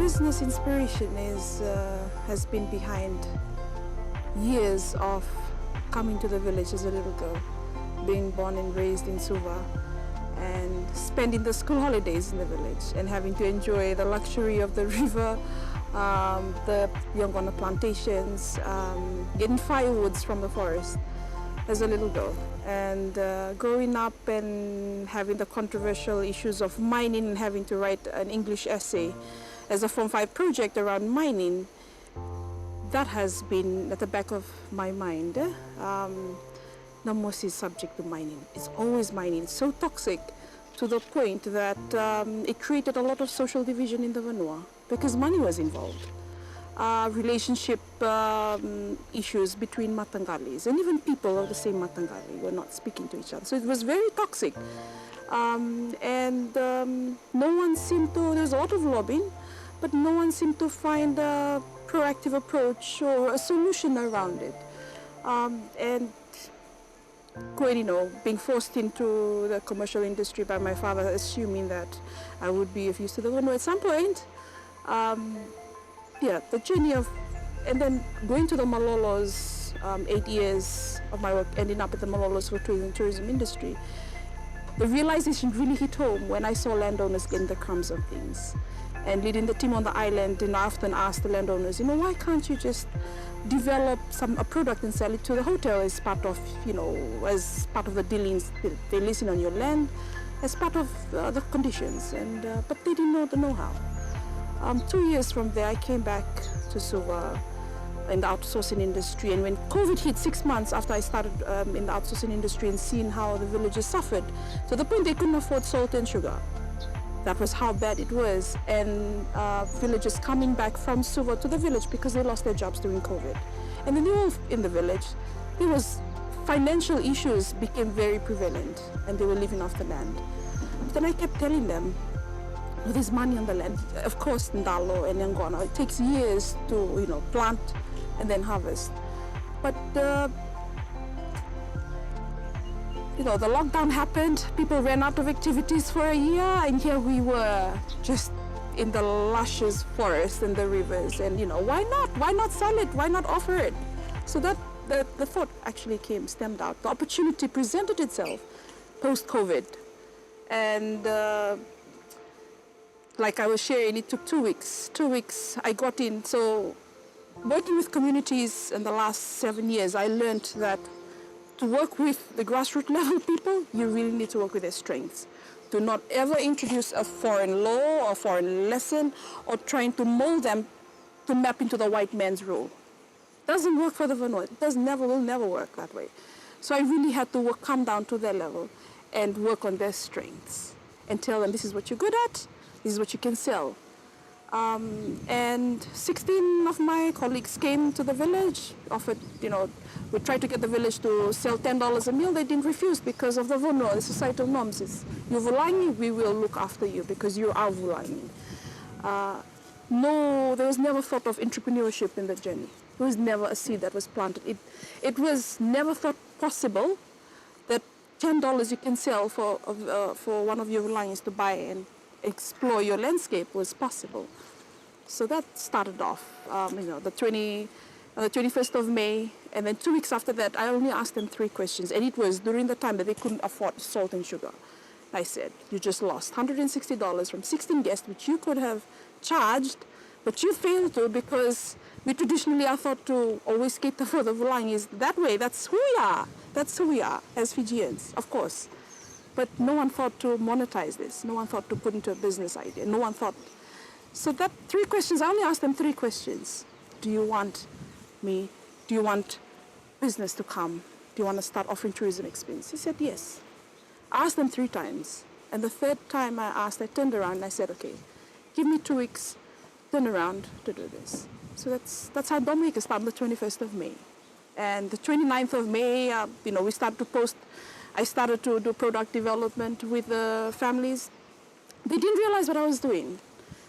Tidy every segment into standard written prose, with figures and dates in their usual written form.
business inspiration has been behind years of coming to the village as a little girl, being born and raised in Suva, and spending the school holidays in the village and having to enjoy the luxury of the river, the Yongona plantations, getting firewoods from the forest as a little girl. And growing up and having the controversial issues of mining and having to write an English essay as a Form 5 project around mining, that has been at the back of my mind. Namosi is subject to mining. It's always mining. It's so toxic to the point that it created a lot of social division in the Vanua because money was involved. Relationship issues between Matangalis and even people of the same Matangali were not speaking to each other. So it was very toxic. No one seemed to, there's a lot of lobbying, but no one seemed to find a proactive approach or a solution around it. Being forced into the commercial industry by my father, assuming that I would be of use to the Vanua at some point. The journey of, and then going to the Malolos, 8 years of my work, ending up at the Malolos for tourism industry, the realization really hit home when I saw landowners getting the crumbs of things. And leading the team on the island, I often asked the landowners, why can't you just develop a product and sell it to the hotel as part of, as part of the dealings? They listen on your land as part of the conditions, but they didn't know the know-how. 2 years from there, I came back to Suva in the outsourcing industry. And when COVID hit 6 months after I started in the outsourcing industry and seeing how the villages suffered, to the point they couldn't afford salt and sugar. That was how bad it was. And villagers coming back from Suva to the village because they lost their jobs during COVID. And then they were in the village. There was financial issues became very prevalent and they were living off the land. But then I kept telling them, there's money on the land. Of course, Ndalo and Yangona, it takes years to, plant and then harvest. But the lockdown happened, people ran out of activities for a year, and here we were just in the luscious forest and the rivers, and why not? Why not sell it? Why not offer it? So that the thought actually stemmed out. The opportunity presented itself post-COVID. And like I was sharing, it took 2 weeks. 2 weeks I got in. So working with communities in the last 7 years, I learned that to work with the grassroots level people, you really need to work with their strengths. Do not ever introduce a foreign law or foreign lesson or trying to mold them to map into the white man's rule. Doesn't work for the Vanua. It will never work that way. So I really had to come down to their level and work on their strengths and tell them this is what you're good at, this is what you can sell. And 16 of my colleagues came to the village, offered, we tried to get the village to sell $10 a meal. They didn't refuse because of the Vanua, the societal norms. You're Vulangi, we will look after you because you are Vulangi. No, there was never thought of entrepreneurship in the journey. There was never a seed that was planted. It was never thought possible that $10 you can sell for one of your Vulangis to buy and explore your landscape was possible. So that started off, the 21st of May, and then 2 weeks after that, I only asked them 3 questions, and it was during the time that they couldn't afford salt and sugar. I said, you just lost $160 from 16 guests, which you could have charged, but you failed to because we traditionally are thought to always cater for the Vulangis that way. That's who we are. That's who we are as Fijians, of course. But no one thought to monetize this. No one thought to put into a business idea. No one thought. So that 3 questions, I only asked them 3 questions. Do you want business to come? Do you want to start offering tourism experience? He said, yes. I asked them 3 times. And the 3rd time I asked, I turned around and I said, okay, give me 2 weeks, turn around to do this. So that's how Domoika started on the 21st of May. And the 29th of May, we started to post. I started to do product development with the families. They didn't realize what I was doing.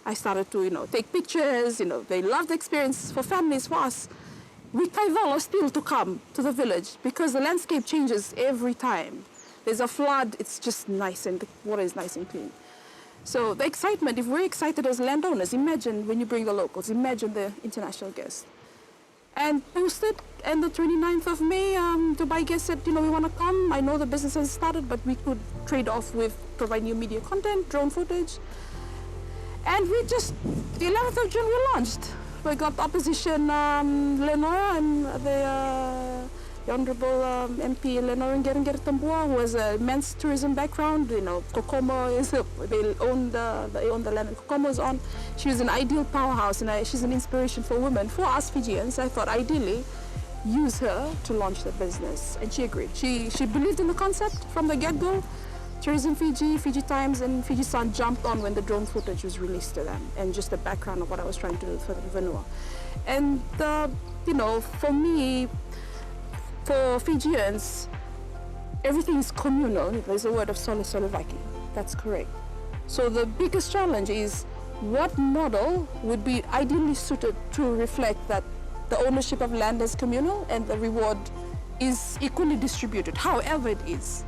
I started to, take pictures, they loved the experience for families, for us. We kaivala still to come to the village because the landscape changes every time. There's a flood, it's just nice and the water is nice and clean. So the excitement, if we're excited as landowners, imagine when you bring the locals, imagine the international guests. And posted, and the 29th of May, Dubai guest said, we want to come. I know the business has started, but we could trade off with provide new media content, drone footage. And the 11th of June, we launched. We got opposition Lenora and the Honorable MP Lenora Ngeren-Tambua, who has an immense tourism background. Kokomo they own the land and Kokomo is on. She was an ideal powerhouse, and she's an inspiration for women, for us Fijians. I thought ideally use her to launch the business, and she agreed. She believed in the concept from the get-go. Tourism Fiji, Fiji Times, and Fiji Sun jumped on when the drone footage was released to them, and just the background of what I was trying to do for the Vanua. And for me, for Fijians, everything is communal. There's a word of Solovaki. That's correct. So the biggest challenge is what model would be ideally suited to reflect that the ownership of land is communal and the reward is equally distributed, however it is.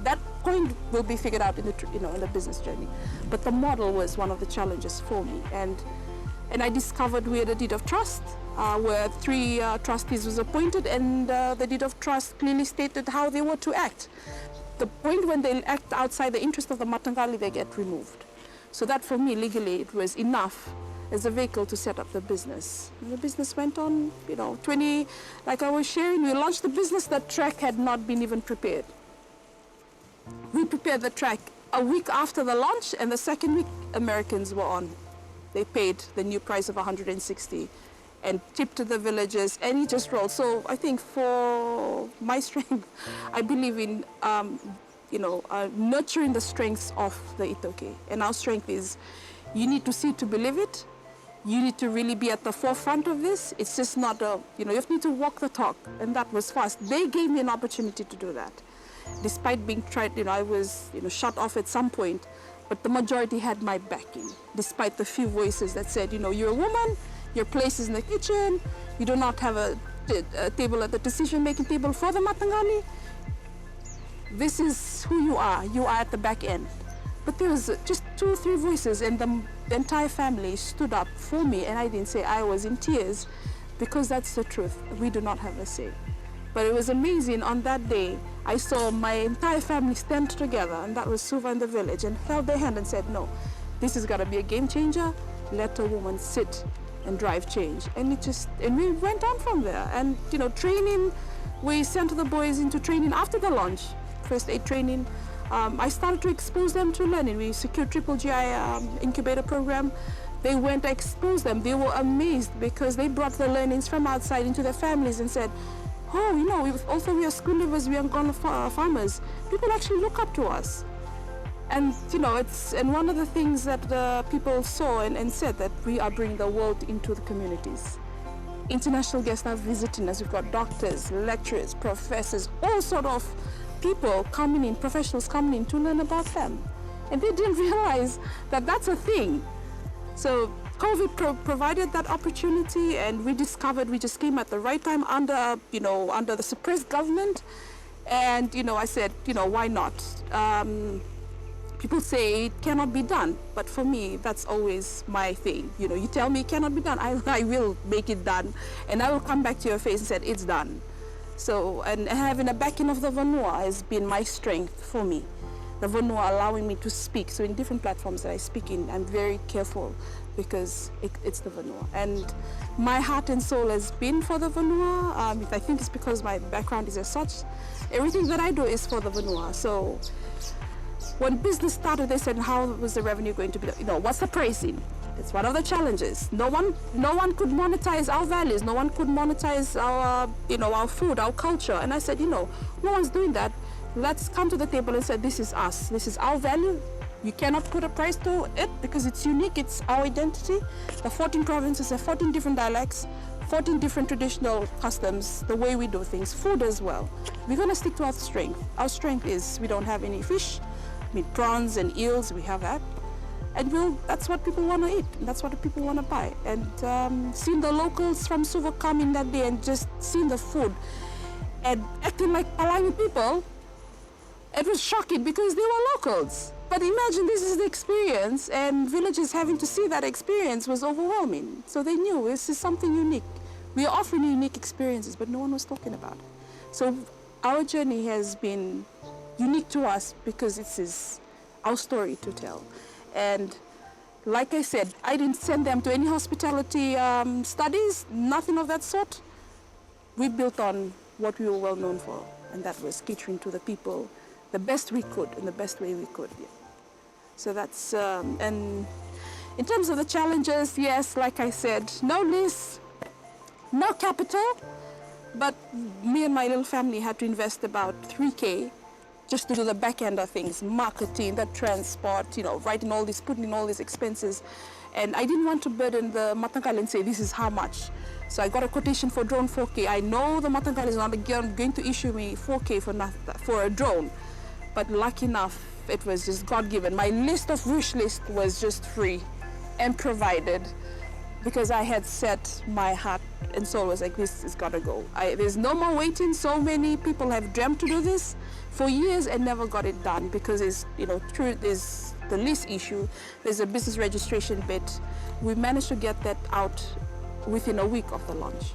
That point will be figured out in the business journey. But the model was one of the challenges for me. And I discovered we had a deed of trust where 3 trustees was appointed, and the deed of trust clearly stated how they were to act. The point when they act outside the interest of the Matangali, they get removed. So that for me, legally, it was enough as a vehicle to set up the business. And the business went on, like I was sharing, we launched the business, the track had not been even prepared. We prepared the track a week after the launch, and the second week, Americans were on. They paid the new price of 160 and tipped to the villages, and it just rolled. So I think for my strength, I believe in, nurturing the strengths of the Itoke. And our strength is, you need to see to believe it. You need to really be at the forefront of this. It's just not you need to walk the talk, and that was fast. They gave me an opportunity to do that. Despite being tried, I was, shut off at some point, but the majority had my backing, despite the few voices that said, you're a woman, your place is in the kitchen, you do not have a table at the decision-making table for the Matangali. This is who you are at the back end. But there was just 2 or 3 voices, and the entire family stood up for me, and I didn't say I was in tears, because that's the truth. We do not have a say. But it was amazing. On that day, I saw my entire family stand together, and that was Suva in the village, and held their hand and said, no, this is going to be a game changer. Let a woman sit and drive change. And we went on from there. And, training, we sent the boys into training after the launch, first aid training. I started to expose them to learning. We secured Triple GI incubator program. They went to expose them. They were amazed because they brought the learnings from outside into their families and said, also we are school leavers, we are gone farmers. People actually look up to us. And, and one of the things that people saw and said that we are bringing the world into the communities. International guests are visiting us. We've got doctors, lecturers, professors, all sort of people coming in, professionals coming in to learn about them. And they didn't realize that that's a thing. So COVID provided that opportunity, and we discovered we just came at the right time under the suppressed government. And, I said, why not? People say it cannot be done, but for me, that's always my thing. You tell me it cannot be done, I will make it done. And I will come back to your face and say, it's done. So, and having a backing of the Vanua has been my strength for me. The Vanua allowing me to speak. So in different platforms that I speak in, I'm very careful because it's the Vanua. And my heart and soul has been for the Vanua. I think it's because my background is as such. Everything that I do is for the Vanua. So when business started, they said, how was the revenue going to be? What's the pricing? It's one of the challenges. No one could monetize our values. No one could monetize our, our food, our culture. And I said, no one's doing that. Let's come to the table and say, this is us. This is our value. You cannot put a price to it because it's unique. It's our identity. The 14 provinces have 14 different dialects, 14 different traditional customs, the way we do things, food as well. We're going to stick to our strength. Our strength is we don't have any fish. Prawns and eels, we have that. And that's what people want to eat. And that's what people want to buy. And seeing the locals from Suva come in that day and just seeing the food and acting like Palangi people, it was shocking because they were locals. But imagine this is the experience, and villagers having to see that experience was overwhelming. So they knew this is something unique. We are offering unique experiences, but no one was talking about it. So our journey has been unique to us because this is our story to tell. And like I said, I didn't send them to any hospitality studies, nothing of that sort. We built on what we were well known for, and that was catering to the people the best we could, in the best way we could. Yeah. So that's, and in terms of the challenges, yes, like I said, no lease, no capital, but me and my little family had to invest about 3K just to do the back end of things, marketing, the transport, you know, writing all this, putting in all these expenses. And I didn't want to burden the Matangkali and say, this is how much. So I got a quotation for drone 4K. I know the Matangkali is not going to issue me 4K for a drone, but lucky enough, it was just God-given. My list of wish list was just free and provided because I had set my heart and soul was like, this is gotta go. There's no more waiting. So many people have dreamt to do this for years and never got it done because there's, you know, there's the lease issue, there's a business registration bit. We managed to get that out within a week of the launch.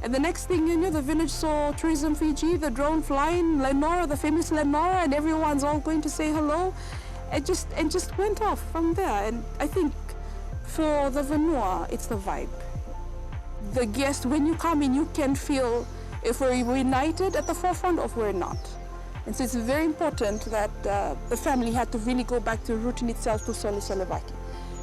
And the next thing you knew, the village saw Tourism Fiji, the drone flying, Lenora, the famous Lenora, and everyone's all going to say hello. It just went off from there. And I think for the Vanua, it's the vibe. The guest, when you come in, you can feel if we're united at the forefront or if we're not. And so it's very important that the family had to really go back to rooting itself to Soli Solivaki.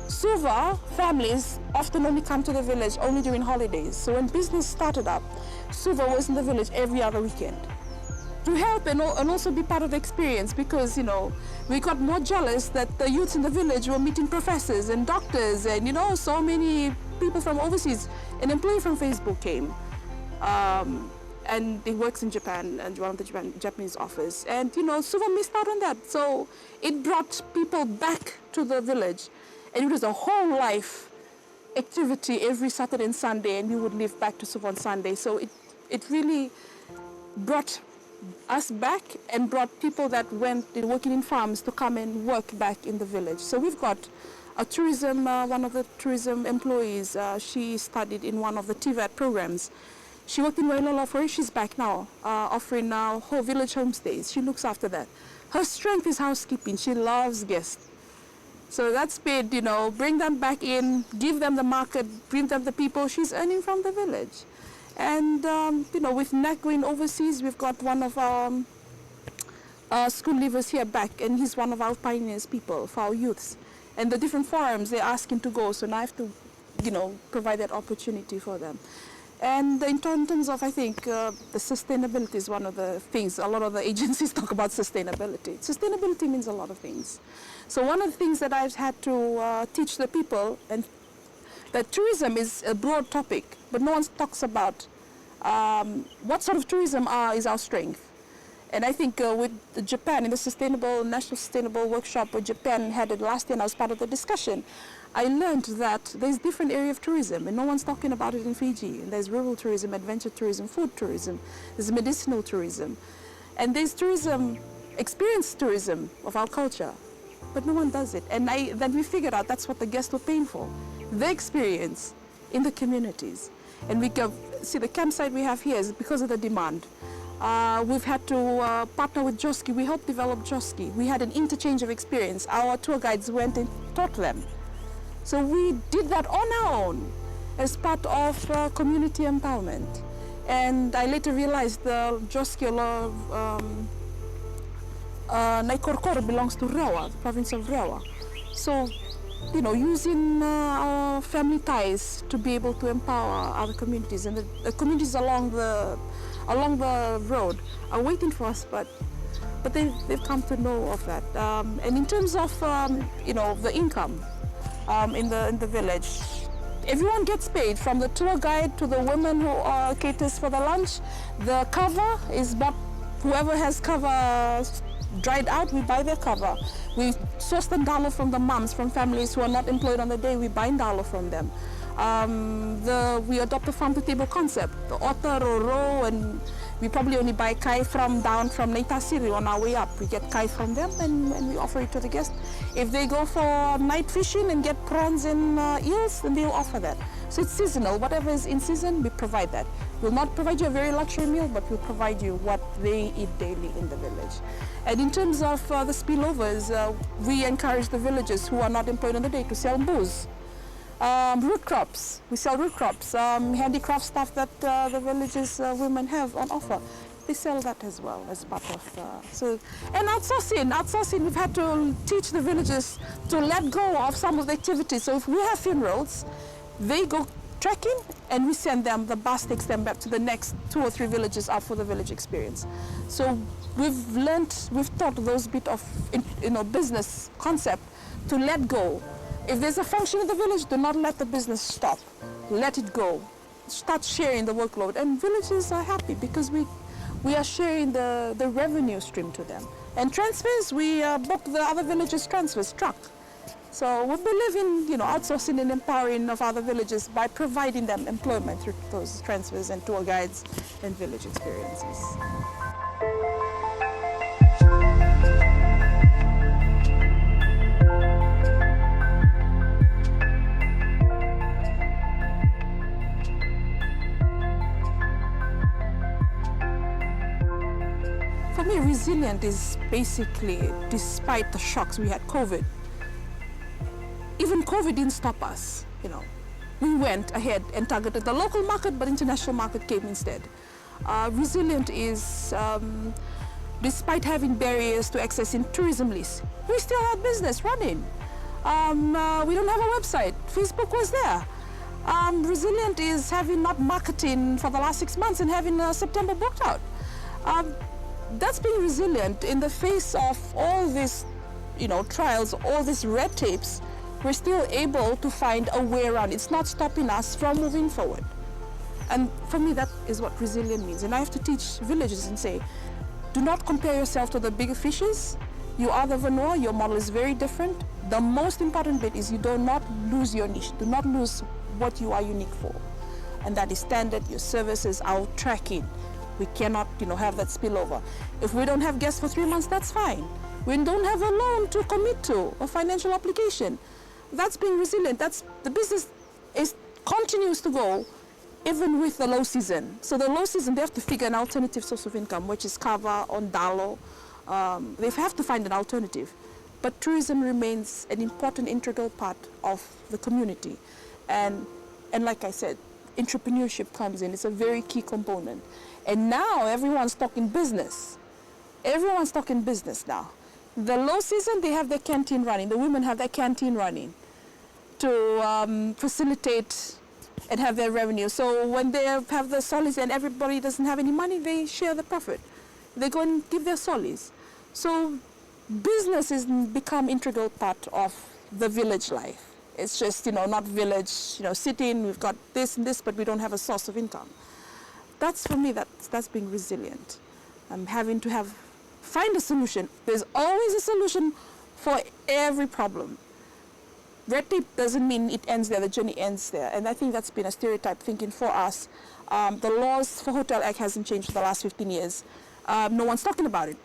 Suva families often only come to the village only during holidays. So when business started up, Suva was in the village every other weekend to help and also be part of the experience because, you know, we got more jealous that the youths in the village were meeting professors and doctors and, you know, so many people from overseas. An employee from Facebook came and he works in Japan and one of the Japanese office. And, you know, Suva missed out on that. So it brought people back to the village. And it was a whole life activity every Saturday and Sunday, and we would live back to Suva on Sunday. So it really brought us back and brought people that went working in farms to come and work back in the village. So we've got a tourism, one of the tourism employees, she studied in one of the TVAT programs. She worked in Wailolo for she's back now, offering whole village homestays. She looks after that. Her strength is housekeeping. She loves guests. So that's been, you know, bring them back in, give them the market, bring them the people she's earning from the village. And, you know, with NAC going overseas, we've got one of our school leavers here back, and he's one of our pioneers people for our youths. And the different forums, they're asking to go, so now I have to, you know, provide that opportunity for them. And in terms of, I think, the sustainability is one of the things. A lot of the agencies talk about sustainability. Sustainability means a lot of things. So one of the things that I've had to teach the people, and that tourism is a broad topic, but no one talks about what sort of tourism is our strength. And I think with Japan, in the National Sustainable Workshop where Japan had it last year, and I was part of the discussion, I learned that there's different area of tourism, and no one's talking about it in Fiji. And there's rural tourism, adventure tourism, food tourism, there's medicinal tourism, and there's tourism, experience tourism of our culture, but no one does it. And then we figured out that's what the guests were paying for, the experience in the communities. And we go, see, the campsite we have here is because of the demand. We've had to partner with Joski. We helped develop Joski. We had an interchange of experience. Our tour guides went and taught them. So we did that on our own as part of community empowerment. And I later realized the Joski Naikorkor belongs to Rewa, the province of Rewa. So, you know, using our family ties to be able to empower other communities, and the communities along the road are waiting for us, but they've come to know of that. And in terms of you know, the income in the village, everyone gets paid, from the tour guide to the women who caters for the lunch. The cover is bought. Whoever has cover dried out, we buy their cover. We source the ndalo from the moms, from families who are not employed on the day. We buy ndalo from them. We adopt the farm to table concept, the otter or roe, and We probably only buy kai down from Neitasiri on our way up. We get kai from them and we offer it to the guests. If they go for night fishing and get prawns and eels, then they'll offer that. So it's seasonal. Whatever is in season, we provide that. We'll not provide you a very luxury meal, but we'll provide you what they eat daily in the village. And in terms of the spillovers, we encourage the villagers who are not employed on the day to sell booze. Root crops, we sell root crops, handicraft stuff that the villages women have on offer. They sell that as well as part of, and outsourcing, we've had to teach the villagers to let go of some of the activities. So if we have funerals, they go trekking and we send them, the bus takes them back to the next 2 or 3 villages up for the village experience. So we've taught those bit of, business concept to let go. If there's a function in the village, do not let the business stop. Let it go. Start sharing the workload. And villages are happy because we are sharing the revenue stream to them. And transfers, we book the other villages' transfers, truck. So we believe in outsourcing and empowering of other villages by providing them employment through those transfers and tour guides and village experiences. For me, resilient is basically, despite the shocks, we had COVID. Even COVID didn't stop us, We went ahead and targeted the local market, but international market came instead. Resilient is, despite having barriers to accessing tourism lists, we still had business running. We don't have a website. Facebook was there. Resilient is having not marketing for the last 6 months and having September booked out. That's being resilient in the face of all these, trials, all these red tapes. We're still able to find a way around. It's not stopping us from moving forward. And for me, that is what resilient means. And I have to teach villagers and say, do not compare yourself to the bigger fishes. You are the vanua, your model is very different. The most important bit is you do not lose your niche. Do not lose what you are unique for. And that is standard, your services, our tracking. We cannot, have that spillover. If we don't have guests for 3 months, that's fine. We don't have a loan to commit to, a financial obligation. That's being resilient. The business continues to go even with the low season. So the low season, they have to figure an alternative source of income, which is kava on dalo. They have to find an alternative. But tourism remains an important integral part of the community. And like I said, entrepreneurship comes in. It's a very key component. And now everyone's talking business. Everyone's talking business now. The low season, they have their canteen running. The women have their canteen running to facilitate and have their revenue. So when they have the solis and everybody doesn't have any money, they share the profit. They go and give their solis. So business has become integral part of the village life. It's just, not village, sitting, we've got this and this, but we don't have a source of income. That's, for me, that's being resilient. I'm having to find a solution. There's always a solution for every problem. Red tape doesn't mean it ends there, the journey ends there. And I think that's been a stereotype thinking for us. The laws for Hotel Act hasn't changed for the last 15 years. No one's talking about it.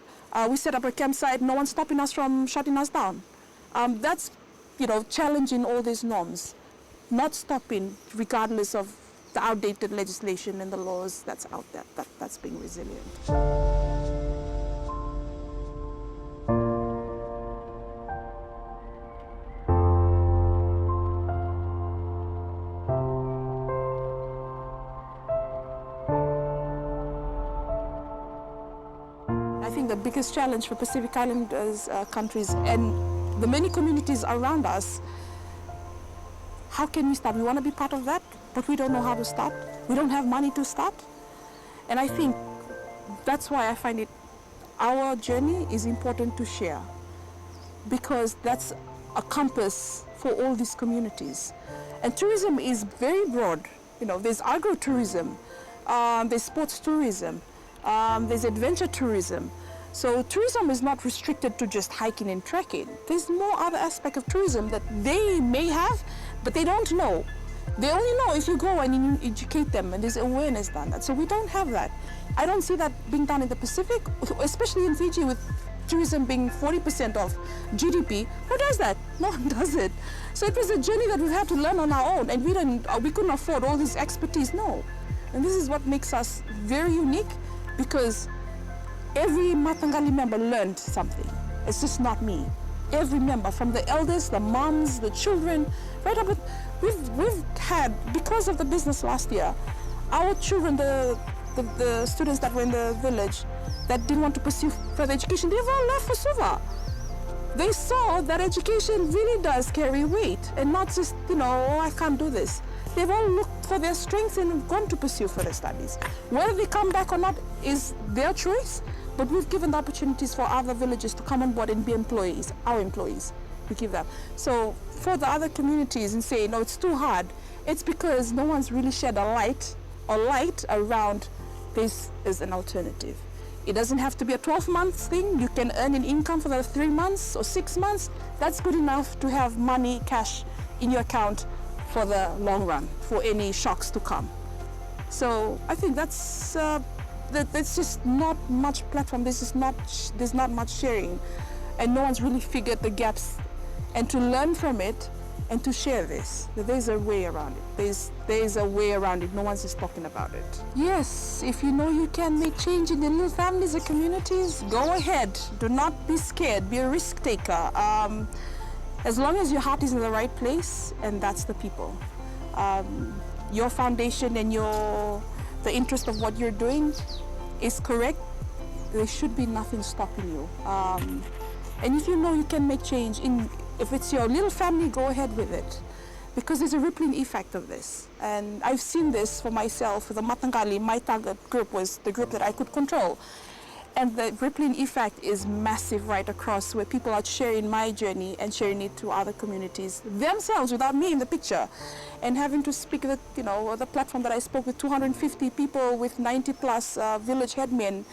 We set up a campsite, no one's stopping us from shutting us down. That's, challenging all these norms, not stopping regardless of the outdated legislation and the laws that's out there. That's being resilient. I think the biggest challenge for Pacific Islanders countries and the many communities around us, how can we start? We want to be part of that, but we don't know how to start. We don't have money to start. And I think that's why I find our journey is important to share, because that's a compass for all these communities. And tourism is very broad. There's agro-tourism, there's sports tourism, there's adventure tourism. So tourism is not restricted to just hiking and trekking. There's more other aspect of tourism that they may have, but they don't know. They only know if you go and you educate them and there's awareness done that. So we don't have that. I don't see that being done in the Pacific, especially in Fiji with tourism being 40% of GDP. Who does that? No one does it. So it was a journey that we've had to learn on our own, and we couldn't afford all this expertise, no. And this is what makes us very unique, because every Matangali member learned something. It's just not me. Every member, from the elders, the moms, the children, right up. We've had, because of the business last year, our children, the students that were in the village that didn't want to pursue further education, they've all left for Suva. They saw that education really does carry weight, and not just, oh, I can't do this. They've all looked for their strengths and gone to pursue further studies. Whether they come back or not is their choice, but we've given the opportunities for other villages to come on board and be employees, our employees. We give that. So for the other communities and say, no, it's too hard, it's because no one's really shed a light around this as an alternative. It doesn't have to be a 12-month thing. You can earn an income for the 3 months or 6 months. That's good enough to have money, cash in your account for the long run, for any shocks to come. So I think that's just not much platform. There's not much sharing, and no one's really figured the gaps, and to learn from it and to share this. There's a way around it. There's a way around it. No one's just talking about it. Yes, if you know you can make change in the little families or communities, go ahead. Do not be scared. Be a risk taker. As long as your heart is in the right place, and that's the people. Your foundation and the interest of what you're doing is correct, there should be nothing stopping you. And if you know you can make change, if it's your little family, go ahead with it. Because there's a rippling effect of this. And I've seen this for myself. The Matangali, my target group was the group that I could control. And the rippling effect is massive right across, where people are sharing my journey and sharing it to other communities themselves without me in the picture. And having to speak at, the platform that I spoke with 250 people with 90 plus village headmen.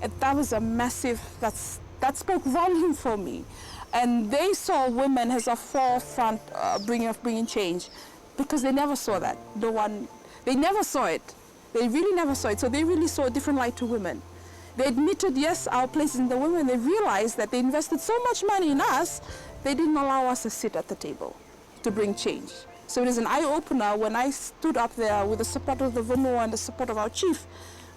And that was a massive, that spoke volume for me. And they saw women as a forefront bringing change, because they never saw that. They never saw it. They really never saw it. So they really saw a different light to women. They admitted, yes, our place is in the women. They realized that they invested so much money in us, they didn't allow us to sit at the table to bring change. So it is an eye-opener when I stood up there with the support of the Vunua and the support of our chief,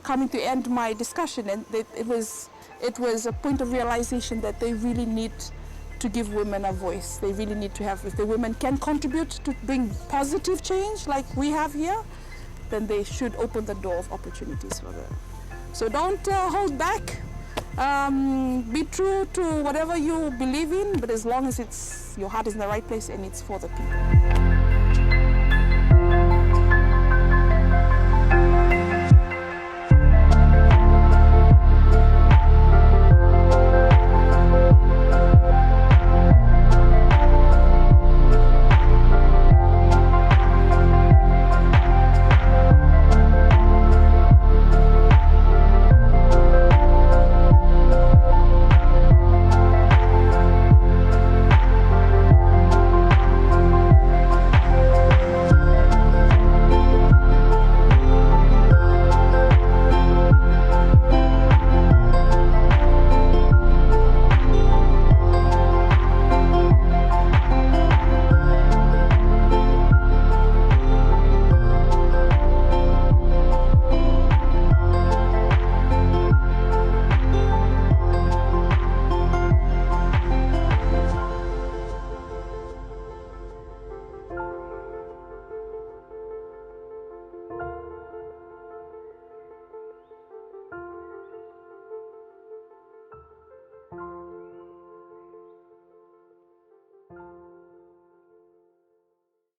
coming to end my discussion. And it was a point of realization that they really need to give women a voice. They really need to have, if the women can contribute to bring positive change like we have here, then they should open the door of opportunities for them. So don't hold back. Be true to whatever you believe in, but as long as your heart is in the right place and it's for the people.